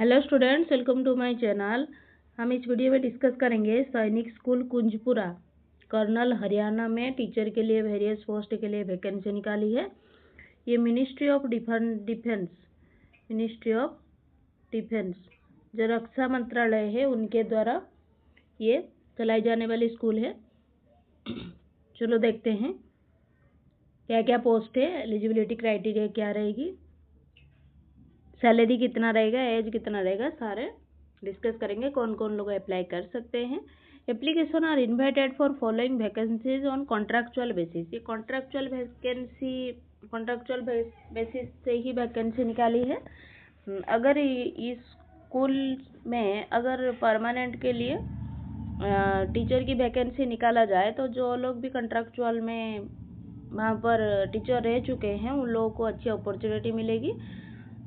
Hello students, welcome to my channel. हम इस video में डिस्कस करेंगे सैनिक स्कूल कुंजपुरा कर्नल हरियाणा में टीचर के लिए वेरियस पोस्ट के लिए वैकेंसी निकाली है। ये मिनिस्ट्री ऑफ डिफेंस जो रक्षा मंत्रालय है उनके द्वारा ये चलाई जाने वाली स्कूल है। चलो देखते हैं क्या क्या पोस्ट है, एलिजिबिलिटी क्राइटेरिया क्या रहेगी, सैलरी कितना रहेगा, एज कितना रहेगा, सारे डिस्कस करेंगे। कौन कौन लोग अप्लाई कर सकते हैं। Application are invited for following vacancies on contractual basis. ये कॉन्ट्रैक्चुअल बेसिस से ही वैकेंसी निकाली है। अगर इस स्कूल में अगर परमानेंट के लिए टीचर की वैकेंसी निकाला जाए तो जो लोग भी कॉन्ट्रैक्चुअल में वहाँ पर टीचर रह चुके हैं उन लोगों को अच्छी अपॉर्चुनिटी मिलेगी।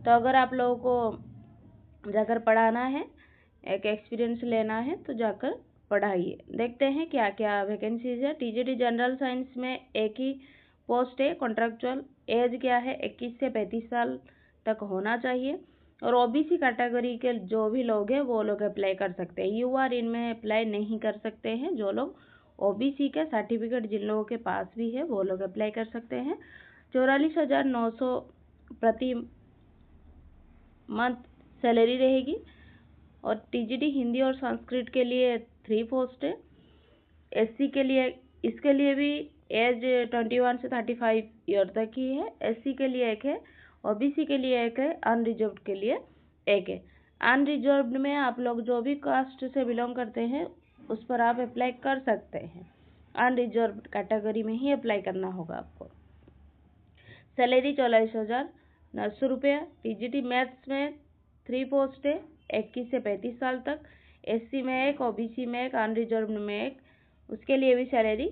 तो अगर आप लोगों को जाकर पढ़ाना है, एक एक्सपीरियंस लेना है तो जाकर पढ़ाइए। देखते हैं क्या क्या वैकेंसीज है। टीजीटी जनरल साइंस में एक ही पोस्ट है। कॉन्ट्रैक्चुअल एज क्या है, 21 से 35 साल तक होना चाहिए। और ओबीसी कैटेगरी के जो भी लोग हैं वो लोग अप्लाई कर सकते हैं। यूआर इनमें अप्लाई नहीं कर सकते हैं। जो लोग ओबीसी का सर्टिफिकेट जिन लोगों के पास भी है वो लोग अप्लाई कर सकते हैं। 44,900 प्रति मंथ सैलरी रहेगी। और टीजीटी हिंदी और संस्कृत के लिए 3 पोस्ट है। एससी के लिए इसके लिए भी एज 21 से 35 ईयर तक ही है। एससी के लिए एक है, ओबीसी के लिए एक है, अनरिजर्व्ड के लिए एक है। अनरिजर्व्ड में आप लोग जो भी कास्ट से बिलोंग करते हैं उस पर आप अप्लाई कर सकते हैं। अनरिजर्व्ड कैटेगरी में ही अप्लाई करना होगा आपको। सैलरी 44,900 रुपया। टीजीटी मैथ्स में 3 पोस्ट है, 21 से 35 साल तक। एससी में एक, ओबीसी में एक, अनरिजर्व्ड में एक। उसके लिए भी सैलरी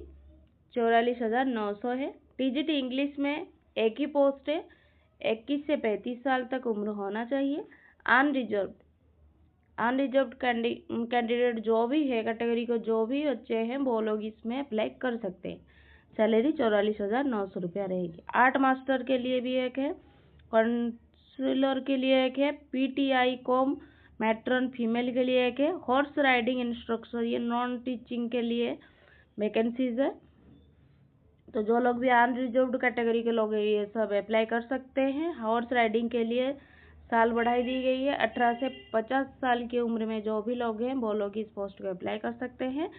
44,900 है। टीजीटी इंग्लिश में एक ही पोस्ट है, 21 से 35 साल तक उम्र होना चाहिए। अनरिजर्व्ड कैंडिडेट जो भी है कैटेगरी को जो भी बच्चे हैं वो लोग इसमें अप्लाई कर सकते हैं। सैलरी 44,900 रुपया रहेगी। आर्ट मास्टर के लिए भी एक है, काउंसलर के लिए एक है, पीटीआई कॉम मैट्रन फीमेल के लिए एक है, हॉर्स राइडिंग इंस्ट्रक्टर ये नॉन टीचिंग के लिए वैकेंसीज है। तो जो लोग भी अनरिजर्व्ड कैटेगरी के लोग हैं ये सब अप्लाई कर सकते हैं। हॉर्स राइडिंग के लिए साल बढ़ाई दी गई है। 18 से 50 साल की उम्र में जो भी लोग हैं वो लोग इस पोस्ट को अप्लाई कर सकते हैं।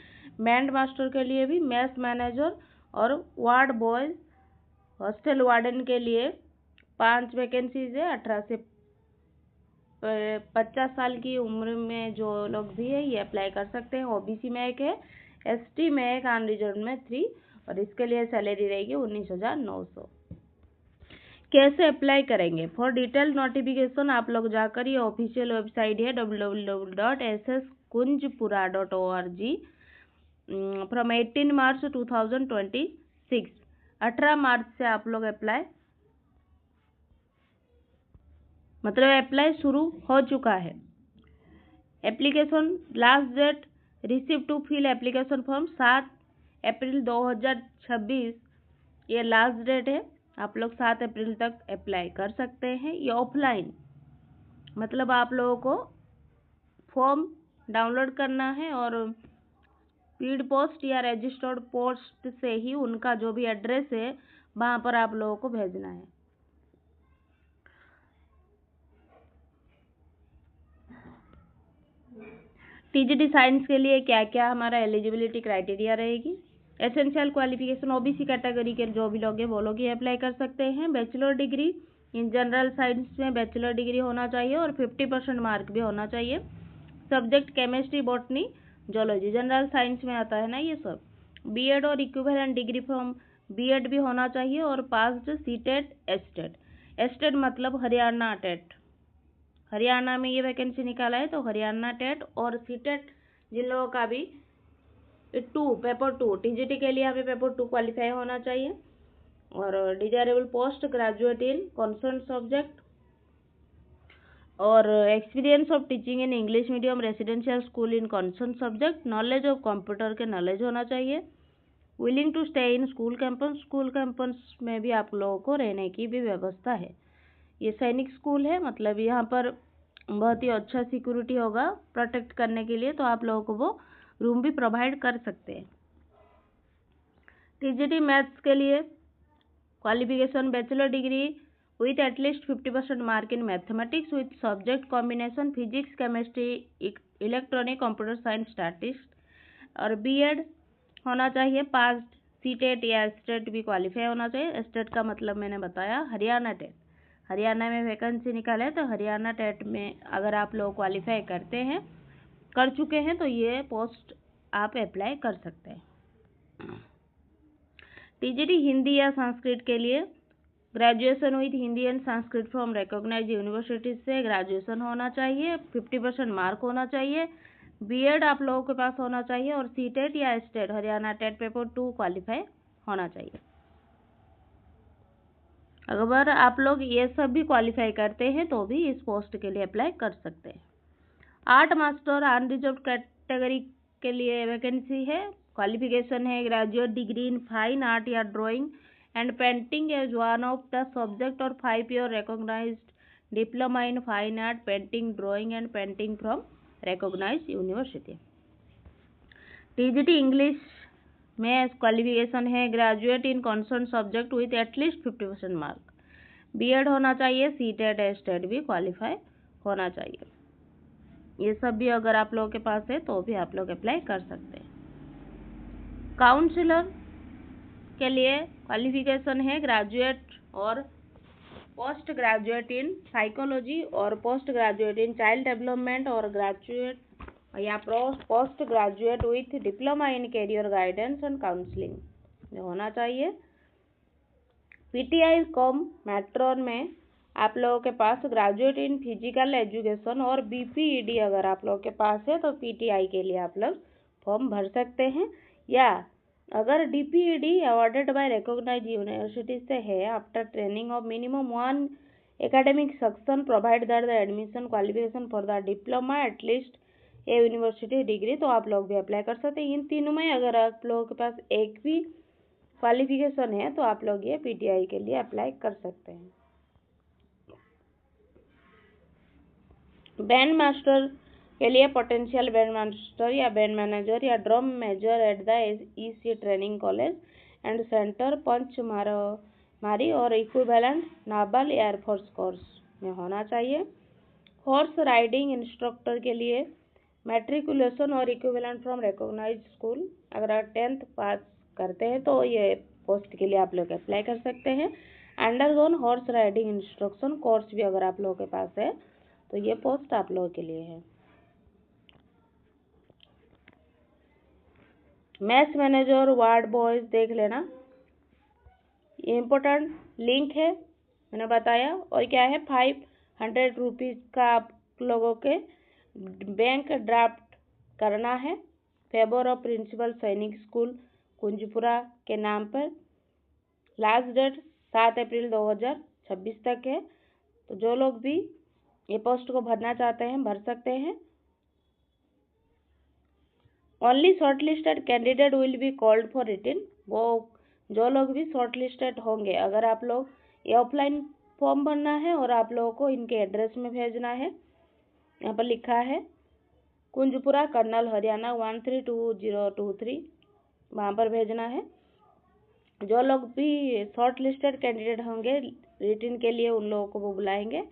बैंड मास्टर के लिए भी, मेस मैनेजर और वार्ड बॉयज हॉस्टल वार्डन के लिए 5 वैकेंसीज है। 18 से 50 साल की उम्र में जो लोग भी है ये अप्लाई कर सकते हैं। ओबीसी में एक है, एसटी में एक, अनरिजर्व्ड में 3 और इसके लिए सैलरी रहेगी 19,900। कैसे अप्लाई करेंगे? फॉर डिटेल नोटिफिकेशन आप लोग जाकर ये ऑफिशियल वेबसाइट है www.sskunjpura.org फ्रॉम 18 मार्च 2026। 18 मार्च से आप लोग अप्लाई शुरू हो चुका है। Application last date receive to fill application form 7 April 2026 ये लास्ट डेट है। आप लोग 7 अप्रैल तक अप्लाई कर सकते हैं। ये ऑफलाइन मतलब आप लोगों को फॉर्म डाउनलोड करना है और स्पीड पोस्ट या रजिस्टर्ड पोस्ट से ही उनका जो भी एड्रेस है वहाँ पर आप लोगों को भेजना है। टीजीटी साइंस के लिए क्या क्या हमारा एलिजिबिलिटी क्राइटेरिया रहेगी। एसेंशियल क्वालिफिकेशन ओबीसी कैटेगरी के जो भी लोग हैं वो लोग ही अप्लाई कर सकते हैं। Bachelor degree in general science में बैचलर डिग्री होना चाहिए और 50% मार्क भी होना चाहिए। Subject chemistry, botany, zoology general science में आता है ना ये सब। बीएड और इक्विवेलेंट डिग्री फ्रॉम बीएड भी होना चाहिए और पास्ड सीटेट एस्टेट। एस्टेट मतलब हरियाणा टेट, हरियाणा में ये वैकेंसी निकाला है तो हरियाणा टेट और सीटेट जिन लोगों का भी पेपर 2 टीजीटी के लिए हमें पेपर 2 क्वालिफाई होना चाहिए। और desirable post graduate in concern subject और experience of teaching in English medium residential school in concern subject. Knowledge of computer के नॉलेज होना चाहिए। Willing to stay in school campus में भी आप लोगों को रहने की भी व्यवस्था है। ये सैनिक स्कूल है मतलब यहाँ पर बहुत ही अच्छा सिक्योरिटी होगा प्रोटेक्ट करने के लिए, तो आप लोगों को वो रूम भी प्रोवाइड कर सकते हैं। टीजीटी मैथ्स के लिए qualification bachelor degree with at least 50% mark in mathematics with subject combination physics chemistry electronic computer science statistics। और बीएड होना चाहिए, पास सीटेट या स्टेट भी क्वालिफाई होना चाहिए। स्टेट का मतलब मैंने बताया हरियाणा टेट, हरियाणा में वैकेंसी निकाले तो हरियाणा टेट में अगर आप लोग क्वालिफाई करते हैं, कर चुके हैं, तो ये पोस्ट आप अप्लाई कर सकते हैं। टीजीटी हिंदी या संस्कृत के लिए graduation with Hindi and Sanskrit from recognise universities से ग्रेजुएशन होना चाहिए, 50% मार्क होना चाहिए, बीएड आप लोगों के पास होना चाहिए और सीटेट या state Haryana TET paper 2 qualify होना चाहिए। अगर आप लोग ये सब भी क्वालिफाई करते हैं तो भी इस पोस्ट के लिए अप्लाई कर सकते हैं। आर्ट मास्टर अनरिजर्व कैटेगरी के लिए वैकेंसी है, क्वालिफिकेशन है graduate degree in fine art या drawing and painting as one of the subject और 5 year recognized diploma in fine art painting drawing and painting from recognized university. TGT English में qualification है graduate in concern subject with at least 50% mark, BEd होना चाहिए, CTET state भी qualify होना चाहिए। ये सब भी अगर आप लोगों के पास है तो भी आप लोग अप्लाई कर सकते हैं। काउंसलर के लिए क्वालिफिकेशन है ग्रेजुएट और पोस्ट ग्रेजुएट इन साइकोलॉजी और post graduate in child development और ग्रेजुएट या post graduate with diploma in career guidance and counselling होना चाहिए। पीटीआई कॉम मैट्रॉन में आप लोगों के पास ग्रेजुएट इन फिजिकल एजुकेशन और बीपीईडी अगर आप लोगों के पास है तो पीटीआई के लिए आप लोग फॉर्म भर सकते हैं। या अगर डीपीईडी अवॉर्डेड बाय रिकॉग्नाइज्ड यूनिवर्सिटी से है after training of minimum 1 academic section provide that the admission qualification for the diploma at least A university degree, तो आप लोग भी अप्लाई कर सकते हैं। इन तीनों में अगर आप लोगों के पास एक भी क्वालिफिकेशन है तो आप लोग ये पीटीआई के लिए अप्लाई कर सकते हैं। बैंड मास्टर के लिए पोटेंशियल बैंड मास्टर या बैंड मैनेजर या drum major at the EC training college and centre Pachmarhi और इक्विवेलेंट नावल एयरफोर्स कोर्स में होना चाहिए। हॉर्स राइडिंग इंस्ट्रक्टर के लिए मैट्रिकुलेशन और इक्विवेलेंट फ्रॉम रिकॉग्नाइज्ड स्कूल अगर आप 10th पास करते हैं तो ये पोस्ट के लिए आप लोग अप्लाई कर सकते हैं। Undergone horse riding instruction course भी अगर आप लोगों के पास है तो ये पोस्ट आप लोगों के लिए है। मैथ्स मैनेजर वार्ड बॉयज देख लेना, ये इम्पोर्टेंट लिंक है मैंने बताया। और क्या है 500 रुपीज़ का आप लोगों के बैंक ड्राफ्ट करना है फेवर ऑफ प्रिंसिपल सैनिक स्कूल कुंजपुरा के नाम पर। लास्ट डेट 7 अप्रैल 2026 तक है, तो जो लोग भी ये पोस्ट को भरना चाहते हैं भर सकते हैं। Only short listed candidate will be called for written, वो जो लोग भी शॉर्ट लिस्टेड होंगे, अगर आप लोग ये ऑफलाइन फॉर्म भरना है और आप लोगों को इनके एड्रेस में भेजना है, यहाँ पर लिखा है कुंजपुरा कर्नल हरियाणा 132023, वहाँ पर भेजना है। जो लोग भी शॉर्ट लिस्टेड कैंडिडेट होंगे रिटन के लिए उन लोगों को वो बुलाएंगे।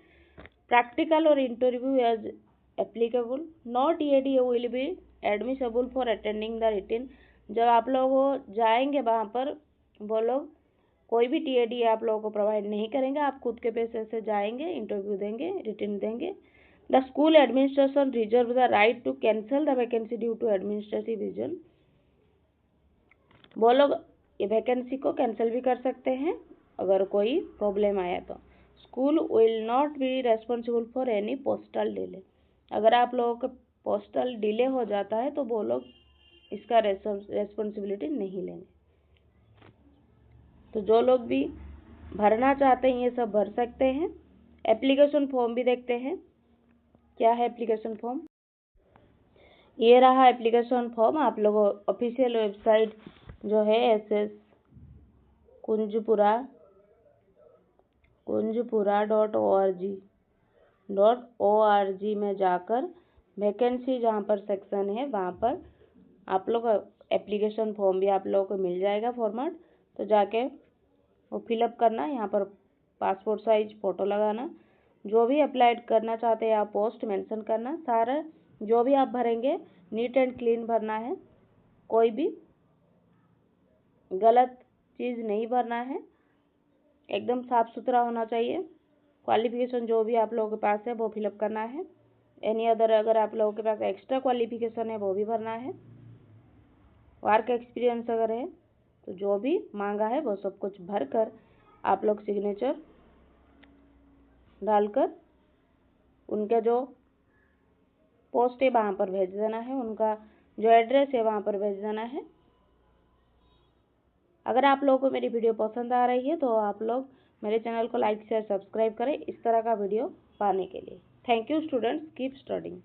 प्रैक्टिकल और interview as applicable, not EAD will be admissible for attending the written. जब आप लोग जाएंगे वहाँ पर वो लोग कोई भी टीएडी आप लोगों को प्रोवाइड नहीं करेंगे, आप खुद के पैसे से जाएंगे, इंटरव्यू देंगे, रिटन देंगे। The school administration reserve the right to cancel the vacancy due to administrative reason, वो लोग ये वैकेंसी को कैंसिल भी कर सकते हैं अगर कोई प्रॉब्लम आया तो। School will not be responsible for any postal delay, अगर आप लोगों का पोस्टल डिले हो जाता है तो वो लोग इसका रेस्पॉन्सिबिलिटी नहीं लेंगे। तो जो लोग भी भरना चाहते हैं ये सब भर सकते हैं। एप्लीकेशन फॉर्म भी देखते हैं, क्या है एप्लीकेशन फॉर्म। ये रहा एप्लीकेशन फॉर्म, आप लोग ऑफिशियल वेबसाइट जो है SS कुंजपुरा.org www.ecom.org में जाकर वैकेंसी जहाँ पर सेक्शन है वहाँ पर आप लोग एप्लीकेशन फॉर्म भी आप लोगों को मिल जाएगा फॉर्मेट, तो जाके वो फिलअप करना। यहाँ पर पासपोर्ट साइज फ़ोटो लगाना, जो भी अप्लाइड करना चाहते हैं आप पोस्ट मेंशन करना। सारा जो भी आप भरेंगे नीट एंड क्लीन भरना है, कोई भी गलत चीज़ नहीं भरना है, एकदम साफ़ सुथरा होना चाहिए। क्वालिफिकेशन जो भी आप लोगों के पास है वो फिलअप करना है। एनी अदर अगर आप लोगों के पास एक्स्ट्रा क्वालिफिकेशन है वो भी भरना है। वर्क एक्सपीरियंस अगर है तो जो भी मांगा है वो सब कुछ भर कर आप लोग सिग्नेचर डालकर उनका जो पोस्ट है वहाँ पर भेज देना है, उनका जो एड्रेस है वहाँ पर भेज देना है। अगर आप लोगों को मेरी वीडियो पसंद आ रही है तो आप लोग मेरे चैनल को लाइक शेयर सब्सक्राइब करें इस तरह का वीडियो पाने के लिए। Thank you students, keep studying.